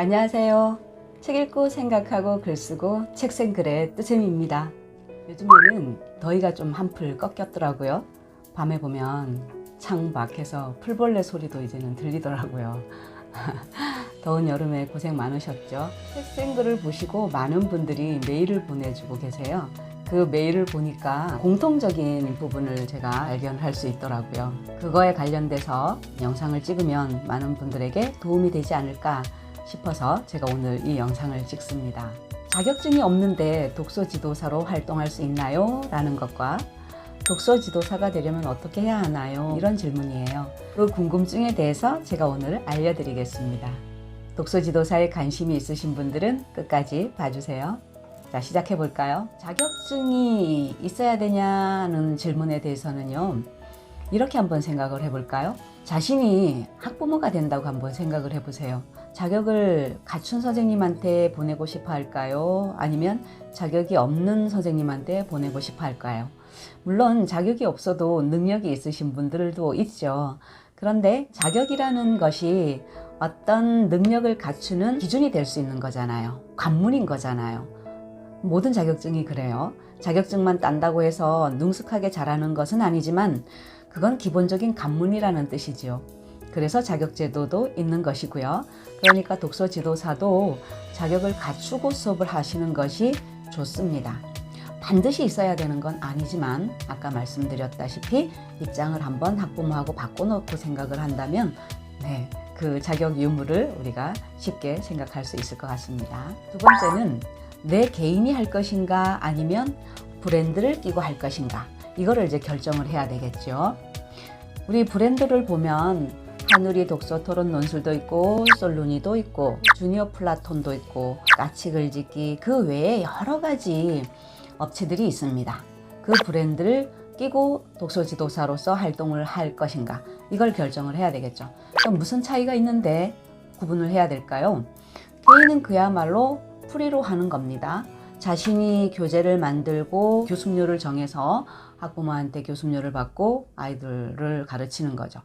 안녕하세요. 책 읽고 생각하고 글 쓰고 책생글의 뜨쌤입니다. 요즘에는 더위가 좀 한풀 꺾였더라고요. 밤에 보면 창밖에서 풀벌레 소리도 이제는 들리더라고요. 더운 여름에 고생 많으셨죠? 책생글을 보시고 많은 분들이 메일을 보내주고 계세요. 그 메일을 보니까 공통적인 부분을 제가 발견할 수 있더라고요. 그거에 관련돼서 영상을 찍으면 많은 분들에게 도움이 되지 않을까 싶어서 제가 오늘 이 영상을 찍습니다. 자격증이 없는데 독서 지도사로 활동할 수 있나요? 라는 것과 독서 지도사가 되려면 어떻게 해야 하나요? 이런 질문이에요. 그 궁금증에 대해서 제가 오늘 알려드리겠습니다. 독서 지도사에 관심이 있으신 분들은 끝까지 봐주세요. 자, 시작해 볼까요? 자격증이 있어야 되냐는 질문에 대해서는요, 이렇게 한번 생각을 해볼까요? 자신이 학부모가 된다고 한번 생각을 해보세요. 자격을 갖춘 선생님한테 보내고 싶어 할까요? 아니면 자격이 없는 선생님한테 보내고 싶어 할까요? 물론 자격이 없어도 능력이 있으신 분들도 있죠. 그런데 자격이라는 것이 어떤 능력을 갖추는 기준이 될 수 있는 거잖아요. 관문인 거잖아요. 모든 자격증이 그래요. 자격증만 딴다고 해서 능숙하게 잘하는 것은 아니지만 그건 기본적인 관문이라는 뜻이지요. 그래서 자격제도도 있는 것이고요. 그러니까 독서 지도사도 자격을 갖추고 수업을 하시는 것이 좋습니다. 반드시 있어야 되는 건 아니지만 아까 말씀드렸다시피 입장을 한번 학부모하고 바꿔놓고 생각을 한다면 그 자격 유무를 우리가 쉽게 생각할 수 있을 것 같습니다. 두 번째는 내 개인이 할 것인가 아니면 브랜드를 끼고 할 것인가, 이거를 이제 결정을 해야 되겠죠. 우리 브랜드를 보면 하누리 독서 토론 논술도 있고 솔루니도 있고 주니어 플라톤도 있고 까치글짓기, 그 외에 여러 가지 업체들이 있습니다. 그 브랜드를 끼고 독서 지도사로서 활동을 할 것인가, 이걸 결정을 해야 되겠죠. 그럼 무슨 차이가 있는데 구분을 해야 될까요? 개인은 그야말로 프리로 하는 겁니다. 자신이 교재를 만들고 교습료를 정해서 학부모한테 교습료를 받고 아이들을 가르치는 거죠.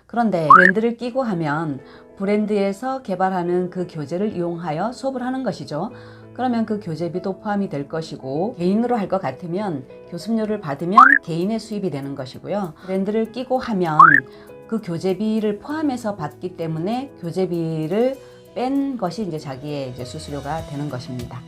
그런데 브랜드를 끼고 하면 브랜드에서 개발하는 그 교재를 이용하여 수업을 하는 것이죠. 그러면 그 교재비도 포함이 될 것이고, 개인으로 할 것 같으면 교습료를 받으면 개인의 수입이 되는 것이고요. 브랜드를 끼고 하면 그 교재비를 포함해서 받기 때문에 교재비를 뺀 것이 이제 자기의 이제 수수료가 되는 것입니다.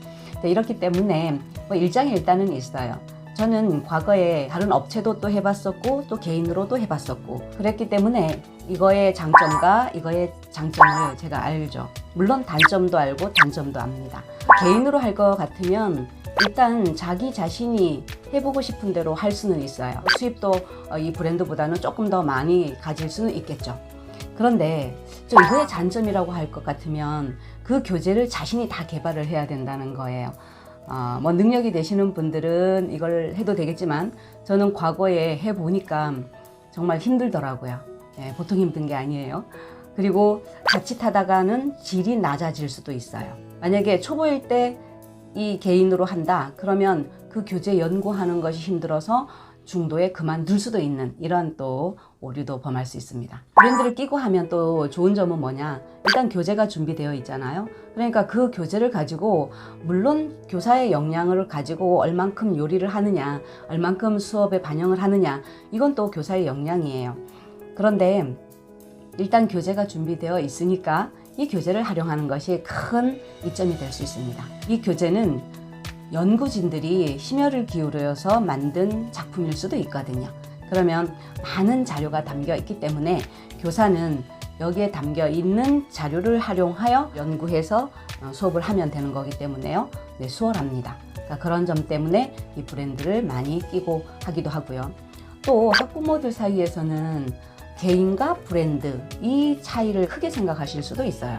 이렇기 때문에 일장일단은 있어요. 저는 과거에 다른 업체도 또 해봤었고 또 개인으로도 해봤었고 그랬기 때문에 이거의 장점과 이거의 장점을 제가 알죠. 물론 단점도 알고 단점도 압니다. 개인으로 할 것 같으면 일단 자기 자신이 해보고 싶은 대로 할 수는 있어요. 수입도 이 브랜드보다는 조금 더 많이 가질 수는 있겠죠. 그런데 이거의 단점이라고 할 것 같으면 그 교재를 자신이 다 개발을 해야 된다는 거예요. 능력이 되시는 분들은 이걸 해도 되겠지만 저는 과거에 해보니까 정말 힘들더라고요. 보통 힘든 게 아니에요. 그리고 자칫하다가는 질이 낮아질 수도 있어요. 만약에 초보일 때 이 개인으로 한다 그러면 그 교재 연구하는 것이 힘들어서 중도에 그만둘 수도 있는 이런 또 오류도 범할 수 있습니다. 브랜드를 끼고 하면 또 좋은 점은 뭐냐, 일단 교재가 준비되어 있잖아요. 그러니까 그 교재를 가지고 물론 교사의 역량을 가지고 얼만큼 요리를 하느냐, 얼만큼 수업에 반영을 하느냐, 이건 또 교사의 역량이에요. 그런데 일단 교재가 준비되어 있으니까 이 교재를 활용하는 것이 큰 이점이 될 수 있습니다. 이 교재는 연구진들이 심혈을 기울여서 만든 작품일 수도 있거든요. 그러면 많은 자료가 담겨 있기 때문에 교사는 여기에 담겨 있는 자료를 활용하여 연구해서 수업을 하면 되는 거기 때문에요. 수월합니다. 그러니까 그런 점 때문에 이 브랜드를 많이 끼고 하기도 하고요. 또 학부모들 사이에서는 개인과 브랜드, 이 차이를 크게 생각하실 수도 있어요.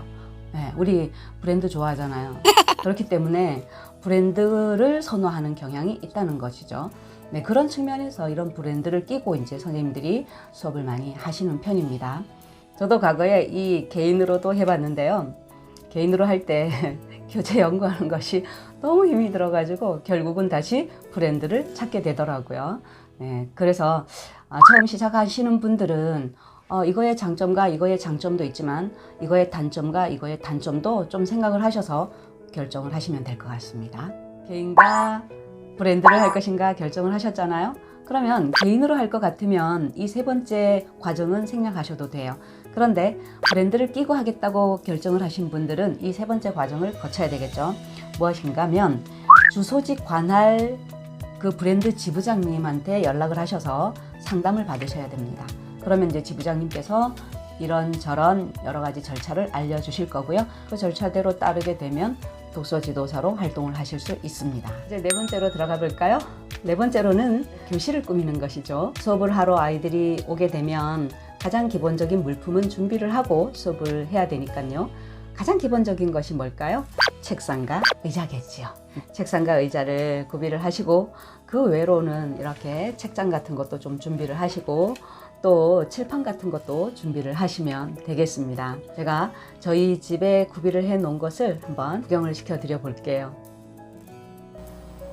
우리 브랜드 좋아하잖아요. 그렇기 때문에 브랜드를 선호하는 경향이 있다는 것이죠. 그런 측면에서 이런 브랜드를 끼고 이제 선생님들이 수업을 많이 하시는 편입니다. 저도 과거에 이 개인으로도 해봤는데요. 개인으로 할 때 교재 연구하는 것이 너무 힘이 들어가지고 결국은 다시 브랜드를 찾게 되더라고요. 그래서 처음 시작하시는 분들은 이거의 장점과 이거의 장점도 있지만 이거의 단점과 이거의 단점도 좀 생각을 하셔서 결정을 하시면 될 것 같습니다. 개인과 브랜드를 할 것인가 결정을 하셨잖아요. 그러면 개인으로 할 것 같으면 이 세 번째 과정은 생략하셔도 돼요. 그런데 브랜드를 끼고 하겠다고 결정을 하신 분들은 이 세 번째 과정을 거쳐야 되겠죠. 무엇인가 하면 주소지 관할 그 브랜드 지부장님한테 연락을 하셔서 상담을 받으셔야 됩니다. 그러면 이제 지부장님께서 이런저런 여러 가지 절차를 알려주실 거고요. 그 절차대로 따르게 되면 독서 지도사로 활동을 하실 수 있습니다. 이제 네 번째로 들어가 볼까요? 네 번째로는 교실을 꾸미는 것이죠. 수업을 하러 아이들이 오게 되면 가장 기본적인 물품은 준비를 하고 수업을 해야 되니까요. 가장 기본적인 것이 뭘까요? 책상과 의자겠지요. 책상과 의자를 구비를 하시고 그 외로는 이렇게 책장 같은 것도 좀 준비를 하시고 또 칠판 같은 것도 준비를 하시면 되겠습니다. 제가 저희 집에 구비를 해 놓은 것을 한번 구경을 시켜 드려 볼게요.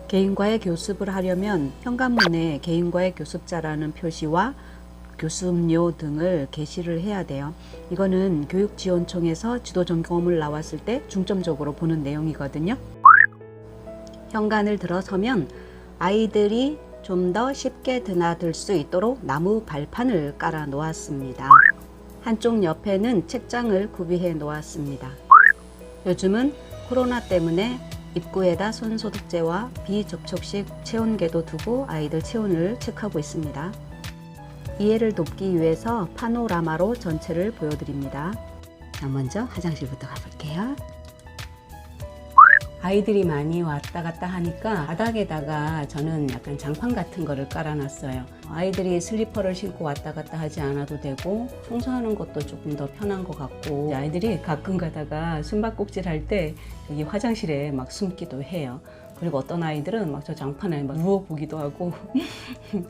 개인과의 교습을 하려면 현관문에 개인과의 교습자라는 표시와 교습료 등을 게시를 해야 돼요. 이거는 교육지원청에서 지도 점검을 나왔을 때 중점적으로 보는 내용이거든요. 현관을 들어서면 아이들이 좀 더 쉽게 드나들 수 있도록 나무 발판을 깔아 놓았습니다. 한쪽 옆에는 책장을 구비해 놓았습니다. 요즘은 코로나 때문에 입구에다 손소독제와 비접촉식 체온계도 두고 아이들 체온을 체크하고 있습니다. 이해를 돕기 위해서 파노라마로 전체를 보여드립니다. 자, 먼저 화장실부터 가볼게요. 아이들이 많이 왔다 갔다 하니까 바닥에다가 저는 약간 장판 같은 거를 깔아놨어요. 아이들이 슬리퍼를 신고 왔다 갔다 하지 않아도 되고 청소하는 것도 조금 더 편한 것 같고 아이들이 가끔 가다가 숨바꼭질 할 때 여기 화장실에 막 숨기도 해요. 그리고 어떤 아이들은 막 저 장판에 막 누워보기도 하고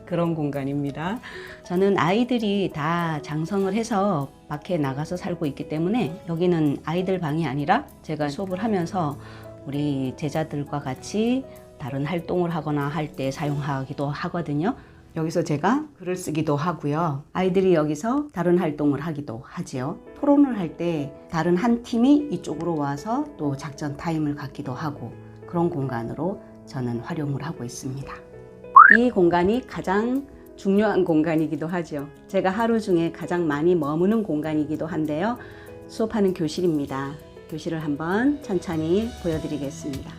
그런 공간입니다. 저는 아이들이 다 장성을 해서 밖에 나가서 살고 있기 때문에 여기는 아이들 방이 아니라 제가 수업을 하면서 우리 제자들과 같이 다른 활동을 하거나 할 때 사용하기도 하거든요. 여기서 제가 글을 쓰기도 하고요. 아이들이 여기서 다른 활동을 하기도 하지요. 토론을 할 때 다른 한 팀이 이쪽으로 와서 또 작전 타임을 갖기도 하고 그런 공간으로 저는 활용을 하고 있습니다. 이 공간이 가장 중요한 공간이기도 하죠. 제가 하루 중에 가장 많이 머무는 공간이기도 한데요. 수업하는 교실입니다. 교실을 한번 천천히 보여드리겠습니다.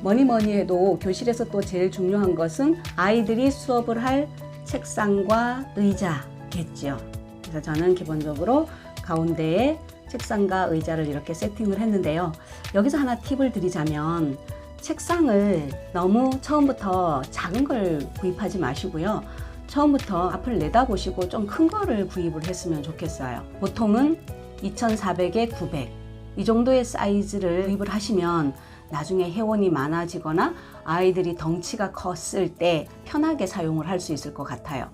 뭐니 해도 교실에서 또 제일 중요한 것은 아이들이 수업을 할 책상과 의자겠죠. 그래서 저는 기본적으로 가운데에 책상과 의자를 이렇게 세팅을 했는데요. 여기서 하나 팁을 드리자면 책상을 너무 처음부터 작은 걸 구입하지 마시고요. 처음부터 앞을 내다보시고 좀 큰 거를 구입을 했으면 좋겠어요. 보통은 2400에 900 이 정도의 사이즈를 구입을 하시면 나중에 회원이 많아지거나 아이들이 덩치가 컸을 때 편하게 사용을 할 수 있을 것 같아요.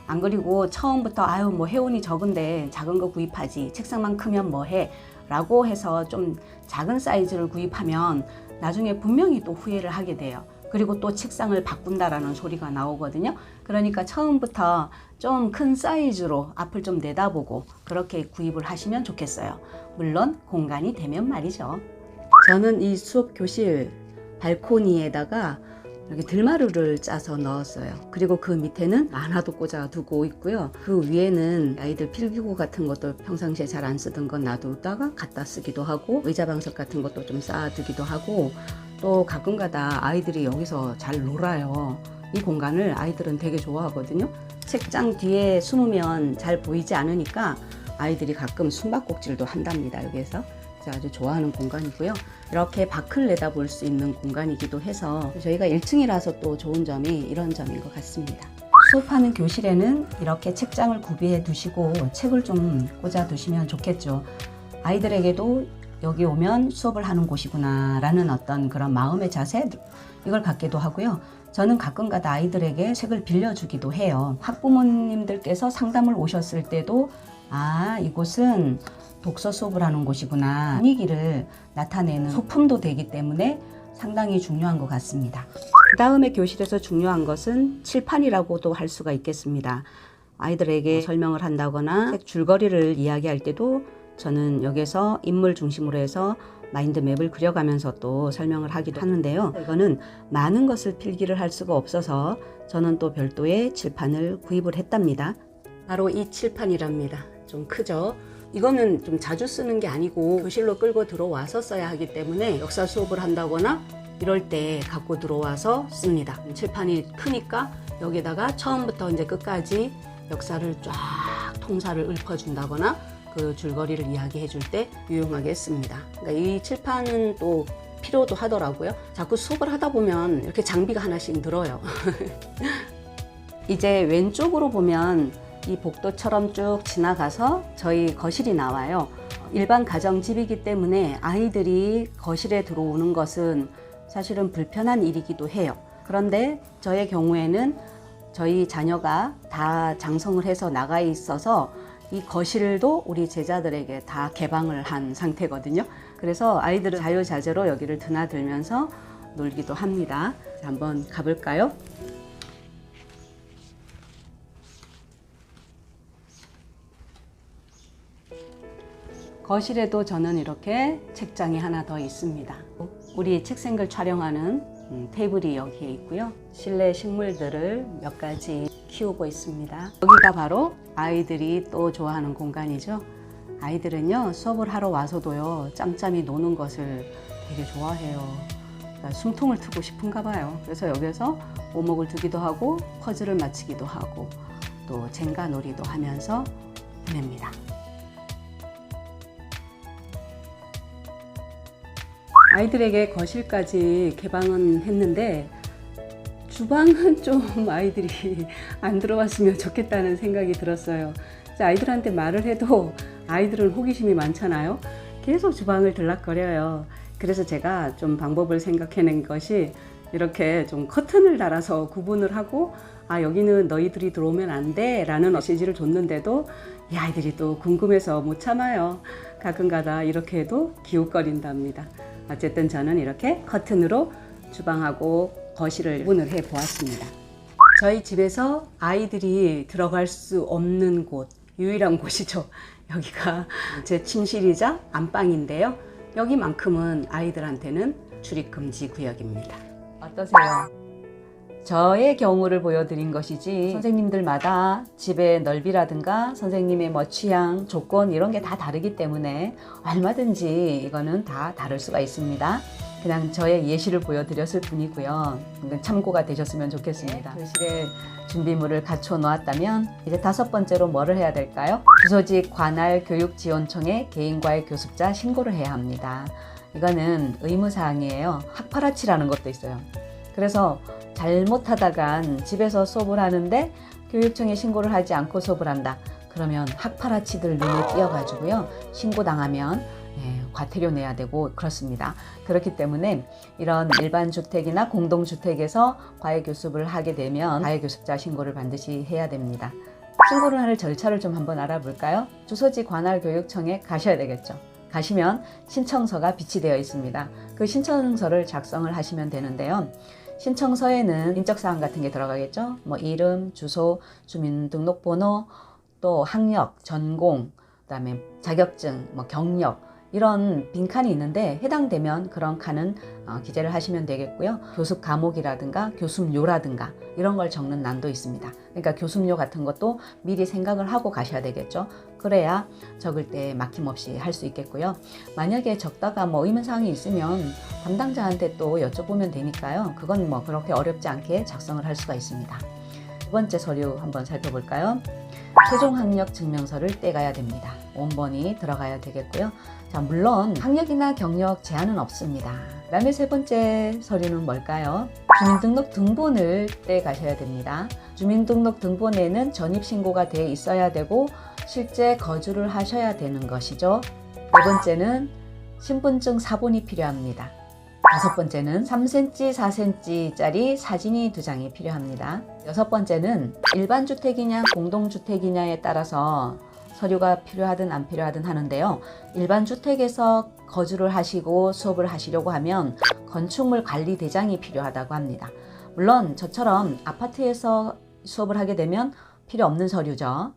안 그리고 처음부터 뭐 회원이 적은데 작은 거 구입하지 책상만 크면 뭐해 라고 해서 좀 작은 사이즈를 구입하면 나중에 분명히 또 후회를 하게 돼요. 그리고 또 책상을 바꾼다라는 소리가 나오거든요. 그러니까 처음부터 좀 큰 사이즈로 앞을 좀 내다보고 그렇게 구입을 하시면 좋겠어요. 물론 공간이 되면 말이죠. 저는 이 수업 교실 발코니에다가 이렇게 들마루를 짜서 넣었어요. 그리고 그 밑에는 만화도 꽂아 두고 있고요. 그 위에는 아이들 필기구 같은 것도 평상시에 잘 안 쓰던 건 놔두다가 갖다 쓰기도 하고 의자 방석 같은 것도 좀 쌓아두기도 하고 또 가끔가다 아이들이 여기서 잘 놀아요. 이 공간을 아이들은 되게 좋아하거든요. 책장 뒤에 숨으면 잘 보이지 않으니까 아이들이 가끔 숨바꼭질도 한답니다. 여기에서 아주 좋아하는 공간이고요. 이렇게 밖을 내다볼 수 있는 공간이기도 해서 저희가 1층이라서 또 좋은 점이 이런 점인 것 같습니다. 수업하는 교실에는 이렇게 책장을 구비해 두시고 책을 좀 꽂아 두시면 좋겠죠. 아이들에게도 여기 오면 수업을 하는 곳이구나 라는 어떤 그런 마음의 자세 이걸 갖기도 하고요. 저는 가끔가다 아이들에게 책을 빌려주기도 해요. 학부모님들께서 상담을 오셨을 때도 이곳은 독서 수업을 하는 곳이구나 분위기를 나타내는 소품도 되기 때문에 상당히 중요한 것 같습니다. 그 다음에 교실에서 중요한 것은 칠판이라고도 할 수가 있겠습니다. 아이들에게 설명을 한다거나 책 줄거리를 이야기할 때도 저는 여기서 인물 중심으로 해서 마인드맵을 그려가면서 또 설명을 하기도 하는데요. 이거는 많은 것을 필기를 할 수가 없어서 저는 또 별도의 칠판을 구입을 했답니다. 바로 이 칠판이랍니다. 좀 크죠? 이거는 좀 자주 쓰는 게 아니고 교실로 끌고 들어와서 써야 하기 때문에 역사 수업을 한다거나 이럴 때 갖고 들어와서 씁니다. 칠판이 크니까 여기다가 처음부터 이제 끝까지 역사를 쫙 통사를 읊어준다거나 그 줄거리를 이야기해 줄 때 유용하게 씁니다. 그러니까 이 칠판은 또 필요도 하더라고요. 자꾸 수업을 하다 보면 이렇게 장비가 하나씩 늘어요. 이제 왼쪽으로 보면 이 복도처럼 쭉 지나가서 저희 거실이 나와요. 일반 가정집이기 때문에 아이들이 거실에 들어오는 것은 사실은 불편한 일이기도 해요. 그런데 저의 경우에는 저희 자녀가 다 장성을 해서 나가 있어서 이 거실도 우리 제자들에게 다 개방을 한 상태거든요. 그래서 아이들은 자유자재로 여기를 드나들면서 놀기도 합니다. 자, 한번 가볼까요? 거실에도 저는 이렇게 책장이 하나 더 있습니다. 우리 책생글 촬영하는 테이블이 여기에 있고요. 실내 식물들을 몇 가지 키우고 있습니다. 여기가 바로 아이들이 또 좋아하는 공간이죠. 아이들은요, 수업을 하러 와서도요, 짬짬이 노는 것을 되게 좋아해요. 그러니까 숨통을 트고 싶은가 봐요. 그래서 여기서 오목을 두기도 하고 퍼즐을 맞히기도 하고 또 젠가 놀이도 하면서 보냅니다. 아이들에게 거실까지 개방은 했는데 주방은 좀 아이들이 안 들어왔으면 좋겠다는 생각이 들었어요. 아이들한테 말을 해도 아이들은 호기심이 많잖아요. 계속 주방을 들락거려요. 그래서 제가 좀 방법을 생각해낸 것이 이렇게 좀 커튼을 달아서 구분을 하고 여기는 너희들이 들어오면 안 돼 라는 메시지를 줬는데도 이 아이들이 또 궁금해서 못 참아요. 가끔가다 이렇게 해도 기웃거린답니다. 어쨌든 저는 이렇게 커튼으로 주방하고 거실을 구분을 해 보았습니다. 저희 집에서 아이들이 들어갈 수 없는 곳, 유일한 곳이죠. 여기가 제 침실이자 안방인데요. 여기만큼은 아이들한테는 출입금지 구역입니다. 어떠세요? 저의 경우를 보여드린 것이지 선생님들마다 집의 넓이라든가 선생님의 취향, 조건 이런 게 다 다르기 때문에 얼마든지 이거는 다 다를 수가 있습니다. 그냥 저의 예시를 보여드렸을 뿐이고요. 참고가 되셨으면 좋겠습니다. 교실에 준비물을 갖춰 놓았다면 이제 5번째로 뭐를 해야 될까요? 주소지 관할 교육지원청에 개인과외 교습자 신고를 해야 합니다. 이거는 의무사항이에요. 학파라치라는 것도 있어요. 그래서 잘못하다간 집에서 수업을 하는데 교육청에 신고를 하지 않고 수업을 한다. 그러면 학파라치들 눈에 띄어가지고요. 신고당하면 과태료 내야 되고 그렇습니다. 그렇기 때문에 이런 일반 주택이나 공동주택에서 과외교습을 하게 되면 과외교습자 신고를 반드시 해야 됩니다. 신고를 할 절차를 좀 한번 알아볼까요? 주소지 관할교육청에 가셔야 되겠죠. 가시면 신청서가 비치되어 있습니다. 그 신청서를 작성을 하시면 되는데요. 신청서에는 인적사항 같은 게 들어가겠죠. 이름, 주소, 주민등록번호, 또 학력, 전공, 그다음에 자격증, 경력 이런 빈칸이 있는데 해당되면 그런 칸은 기재를 하시면 되겠고요. 교습 과목이라든가 교습료라든가 이런 걸 적는 난도 있습니다. 그러니까 교습료 같은 것도 미리 생각을 하고 가셔야 되겠죠. 그래야 적을 때 막힘없이 할 수 있겠고요. 만약에 적다가 의문사항이 있으면 담당자한테 또 여쭤보면 되니까요. 그건 그렇게 어렵지 않게 작성을 할 수가 있습니다. 두 번째 서류 한번 살펴볼까요? 최종 학력 증명서를 떼가야 됩니다. 원본이 들어가야 되겠고요. 자, 물론 학력이나 경력 제한은 없습니다. 그다음에 세 번째 서류는 뭘까요? 주민등록 등본을 떼가셔야 됩니다. 주민등록 등본에는 전입신고가 돼 있어야 되고 실제 거주를 하셔야 되는 것이죠. 네 번째는 신분증 사본이 필요합니다. 다섯 번째는 3cm, 4cm짜리 사진이 2장이 필요합니다. 여섯 번째는 일반 주택이냐 공동주택이냐에 따라서 서류가 필요하든 안 필요하든 하는데요. 일반 주택에서 거주를 하시고 수업을 하시려고 하면 건축물 관리 대장이 필요하다고 합니다. 물론 저처럼 아파트에서 수업을 하게 되면 필요 없는 서류죠.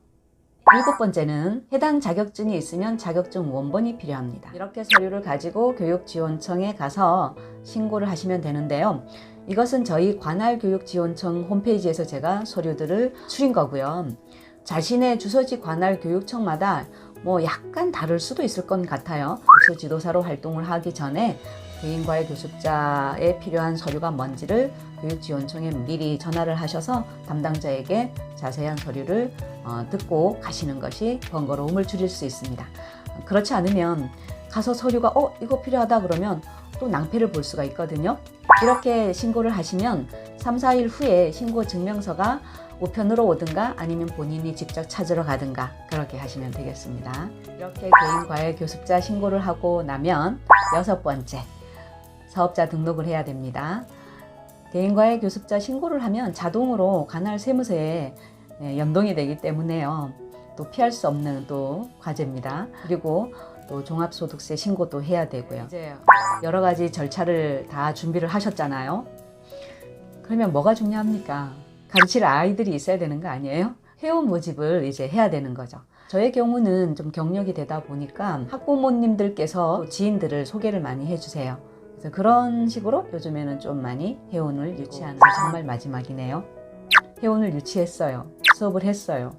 7번째는 해당 자격증이 있으면 자격증 원본이 필요합니다. 이렇게 서류를 가지고 교육지원청에 가서 신고를 하시면 되는데요. 이것은 저희 관할교육지원청 홈페이지에서 제가 서류들을 추린 거고요. 자신의 주소지 관할교육청마다 약간 다를 수도 있을 것 같아요. 교수 지도사로 활동을 하기 전에 개인과외 교습자에 필요한 서류가 뭔지를 교육지원청에 미리 전화를 하셔서 담당자에게 자세한 서류를 듣고 가시는 것이 번거로움을 줄일 수 있습니다. 그렇지 않으면 가서 서류가 이거 필요하다 그러면 또 낭패를 볼 수가 있거든요. 이렇게 신고를 하시면 3, 4일 후에 신고 증명서가 우편으로 오든가 아니면 본인이 직접 찾으러 가든가 그렇게 하시면 되겠습니다. 이렇게 개인과외 교습자 신고를 하고 나면 6번째, 사업자 등록을 해야 됩니다. 개인과외 교습자 신고를 하면 자동으로 관할 세무서에 연동이 되기 때문에요. 또 피할 수 없는 또 과제입니다. 그리고 또 종합소득세 신고도 해야 되고요. 이제 여러 가지 절차를 다 준비를 하셨잖아요. 그러면 뭐가 중요합니까? 가르칠 아이들이 있어야 되는 거 아니에요? 회원 모집을 이제 해야 되는 거죠. 저의 경우는 좀 경력이 되다 보니까 학부모님들께서 지인들을 소개를 많이 해주세요. 그래서 그런 식으로 요즘에는 좀 많이 회원을 유치하는 게 정말 마지막이네요. 회원을 유치했어요. 수업을 했어요.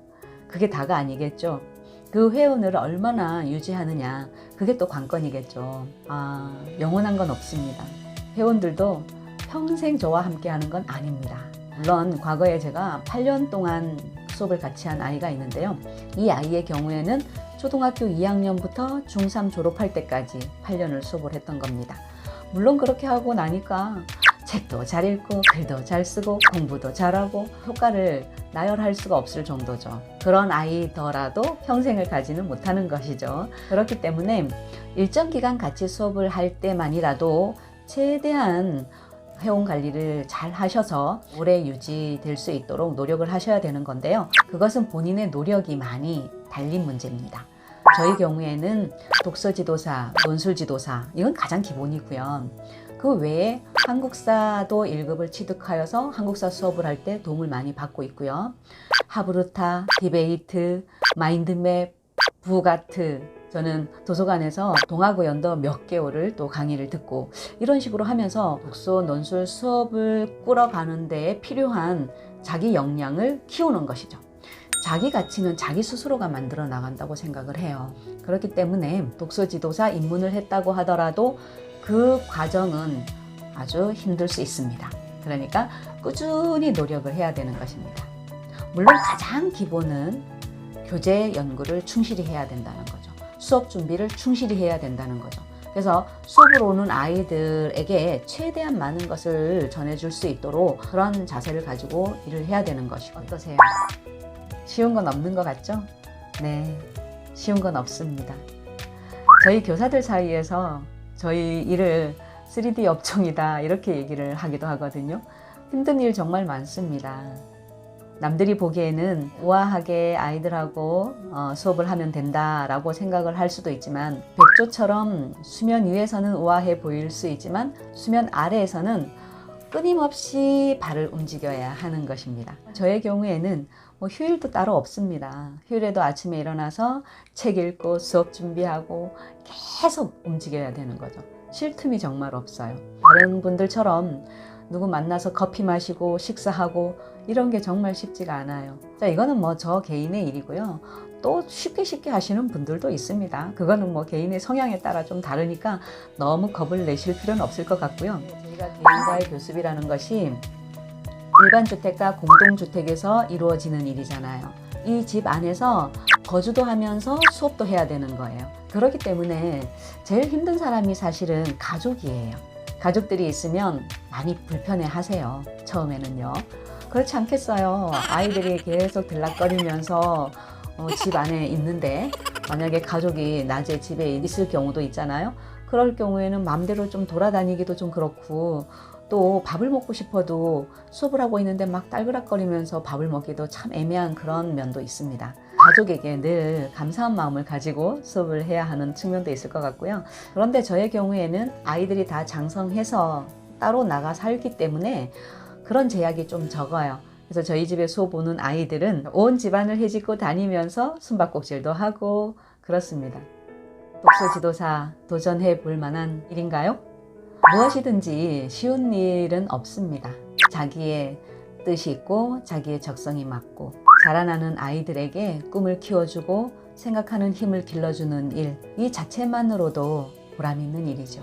그게 다가 아니겠죠. 그 회원을 얼마나 유지하느냐, 그게 또 관건이겠죠. 영원한 건 없습니다. 회원들도 평생 저와 함께 하는 건 아닙니다. 물론 과거에 제가 8년 동안 수업을 같이 한 아이가 있는데요. 이 아이의 경우에는 초등학교 2학년부터 중3 졸업할 때까지 8년을 수업을 했던 겁니다. 물론 그렇게 하고 나니까 책도 잘 읽고 글도 잘 쓰고 공부도 잘하고 효과를 나열할 수가 없을 정도죠. 그런 아이더라도 평생을 가지는 못하는 것이죠. 그렇기 때문에 일정 기간 같이 수업을 할 때만이라도 최대한 회원 관리를 잘 하셔서 오래 유지될 수 있도록 노력을 하셔야 되는 건데요. 그것은 본인의 노력이 많이 달린 문제입니다. 저희 경우에는 독서지도사, 논술지도사 이건 가장 기본이고요. 그 외에 한국사도 1급을 취득하여서 한국사 수업을 할 때 도움을 많이 받고 있고요. 하브루타, 디베이트, 마인드맵, 부가트 저는 도서관에서 동아고 연도 몇 개월을 또 강의를 듣고 이런 식으로 하면서 독서, 논술 수업을 꾸려가는 데에 필요한 자기 역량을 키우는 것이죠. 자기 가치는 자기 스스로가 만들어 나간다고 생각을 해요. 그렇기 때문에 독서지도사 입문을 했다고 하더라도 그 과정은 아주 힘들 수 있습니다. 그러니까 꾸준히 노력을 해야 되는 것입니다. 물론 가장 기본은 교재 연구를 충실히 해야 된다는 거죠. 수업 준비를 충실히 해야 된다는 거죠. 그래서 수업을 오는 아이들에게 최대한 많은 것을 전해줄 수 있도록 그런 자세를 가지고 일을 해야 되는 것이고 어떠세요? 쉬운 건 없는 것 같죠? 네, 쉬운 건 없습니다. 저희 교사들 사이에서 저희 일을 3D 업종이다 이렇게 얘기를 하기도 하거든요. 힘든 일 정말 많습니다. 남들이 보기에는 우아하게 아이들하고 수업을 하면 된다라고 생각을 할 수도 있지만 백조처럼 수면 위에서는 우아해 보일 수 있지만 수면 아래에서는 끊임없이 발을 움직여야 하는 것입니다. 저의 경우에는 휴일도 따로 없습니다. 휴일에도 아침에 일어나서 책 읽고 수업 준비하고 계속 움직여야 되는 거죠. 쉴 틈이 정말 없어요. 다른 분들처럼 누구 만나서 커피 마시고 식사하고 이런 게 정말 쉽지가 않아요. 자, 이거는 저 개인의 일이고요. 또 쉽게 하시는 분들도 있습니다. 그거는 개인의 성향에 따라 좀 다르니까 너무 겁을 내실 필요는 없을 것 같고요. 저희가 개인과의 교습이라는 것이 일반 주택과 공동주택에서 이루어지는 일이잖아요. 이 집 안에서 거주도 하면서 수업도 해야 되는 거예요. 그렇기 때문에 제일 힘든 사람이 사실은 가족이에요. 가족들이 있으면 많이 불편해 하세요. 처음에는요. 그렇지 않겠어요. 아이들이 계속 들락거리면서 집 안에 있는데 만약에 가족이 낮에 집에 있을 경우도 있잖아요. 그럴 경우에는 마음대로 좀 돌아다니기도 좀 그렇고 또 밥을 먹고 싶어도 수업을 하고 있는데 막 딸그락거리면서 밥을 먹기도 참 애매한 그런 면도 있습니다. 가족에게 늘 감사한 마음을 가지고 수업을 해야 하는 측면도 있을 것 같고요. 그런데 저의 경우에는 아이들이 다 장성해서 따로 나가 살기 때문에 그런 제약이 좀 적어요. 그래서 저희 집에 수업 오는 아이들은 온 집안을 헤집고 다니면서 숨바꼭질도 하고 그렇습니다. 독서 지도사 도전해 볼 만한 일인가요? 무엇이든지 쉬운 일은 없습니다. 자기의 뜻이 있고 자기의 적성이 맞고 자라나는 아이들에게 꿈을 키워주고 생각하는 힘을 길러주는 일, 이 자체만으로도 보람 있는 일이죠.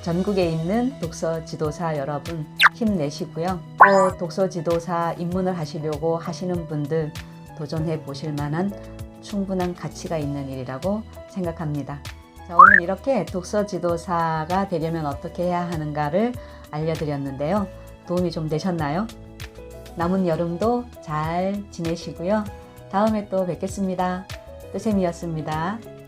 전국에 있는 독서 지도사 여러분 힘내시고요. 또 독서 지도사 입문을 하시려고 하시는 분들 도전해 보실 만한 충분한 가치가 있는 일이라고 생각합니다. 자, 오늘 이렇게 독서 지도사가 되려면 어떻게 해야 하는가를 알려드렸는데요. 도움이 좀 되셨나요? 남은 여름도 잘 지내시고요. 다음에 또 뵙겠습니다. 뜨쌤이었습니다.